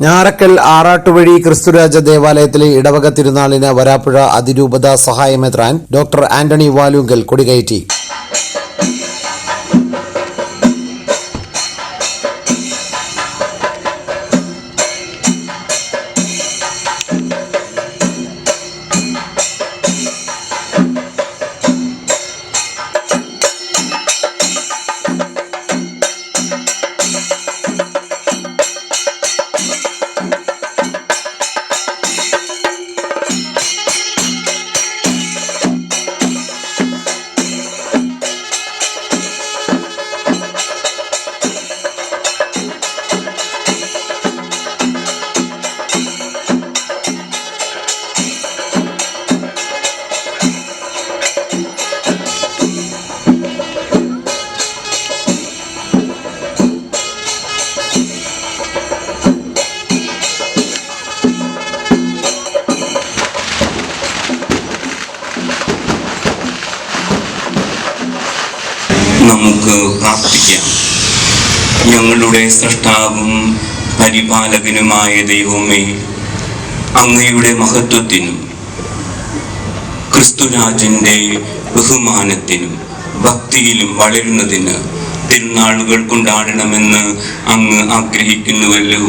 ഞാറക്കൽ ആറാട്ടുവഴി ക്രിസ്തുരാജ ദേവാലയത്തിലെ ഇടവക തിരുനാളിന് വരാപ്പുഴ അതിരൂപത സഹായമെത്രാൻ ഡോക്ടർ ആന്റണി വാലുങ്കൽ കൊടികയറ്റി. നമുക്ക് പ്രാർത്ഥിക്കാം. ഞങ്ങളുടെ സൃഷ്ടാവും പരിപാലകനുമായ ദൈവമേ, അങ്ങയുടെ മഹത്വത്തിനും ക്രിസ്തുരാജന്റെ ബഹുമാനത്തിനും ഭക്തിയിലും വളരുന്നതിന് തിരുനാളുകൾ കൊണ്ടാടണമെന്ന് അങ്ങ് ആഗ്രഹിക്കുന്നുവല്ലോ.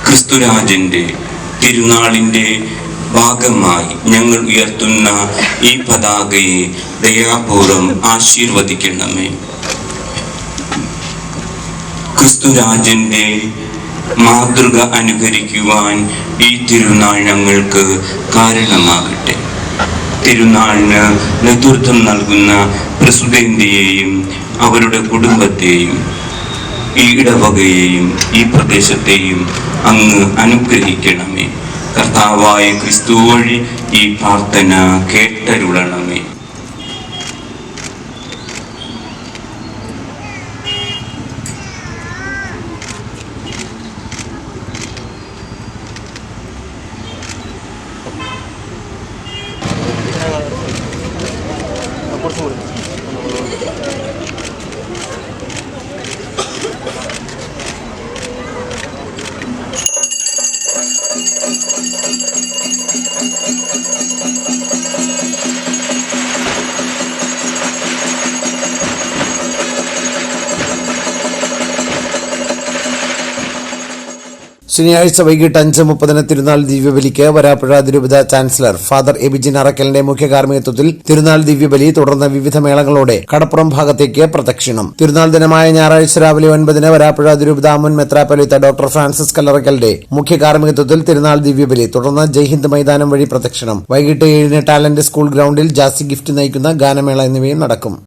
ക്രിസ്തുരാജന്റെ തിരുനാളിൻ്റെ ഭാഗമായി ഞങ്ങൾ ഉയർത്തുന്ന ഈ പതാകയെ ദയാപൂർവം ആശീർവദിക്കണമേ. ക്രിസ്തുരാജന്റെ മാതൃക അനുകരിക്കുവാൻ ഈ തിരുനാൾ ഞങ്ങൾക്ക് കാരണമാകട്ടെ. തിരുനാളിന് നേതൃത്വം നൽകുന്ന പ്രസിഡന്റിയെയും അവരുടെ കുടുംബത്തെയും ഈ ഇടവകയെയും ഈ പ്രദേശത്തെയും അങ്ങ് അനുഗ്രഹിക്കണമേ. കർത്താവായ ക്രിസ്തു വഴി ഈ പ്രാർത്ഥന കേട്ടരുളണമേ. ശനിയാഴ്ച വൈകിട്ട് 5:30 തിരുനാൾ ദിവ്യബലിക്ക് വരാപ്പുഴ അതിരൂപത ചാൻസലർ ഫാദർ എബിജിൻ അറക്കലിന്റെ മുഖ്യ കാർമ്മികത്വത്തിൽ തിരുനാൾ ദിവ്യബലി, തുടർന്ന് വിവിധ മേളങ്ങളോടെ കടപ്പുറം ഭാഗത്തേക്ക് പ്രദക്ഷിണം. തിരുനാൾ ദിനമായ ഞായറാഴ്ച രാവിലെ 9 വരാപ്പുഴ അതിരൂപത മുൻ മെത്രാപ്പൊലീത്ത ഡോക്ടർ ഫ്രാൻസിസ് കല്ലറക്കലിന്റെ മുഖ്യ കാർമ്മികത്വത്തിൽ തിരുനാൾ ദിവ്യബലി, തുടർന്ന് ജയ്ഹിന്ദ് മൈതാനം വഴി പ്രദക്ഷിണം. വൈകിട്ട് 7 ടാലന്റ് സ്കൂൾ ഗ്രൌണ്ടിൽ ജാസി ഗിഫ്റ്റ് നയിക്കുന്ന ഗാനമേള എന്നിവയും നടക്കും.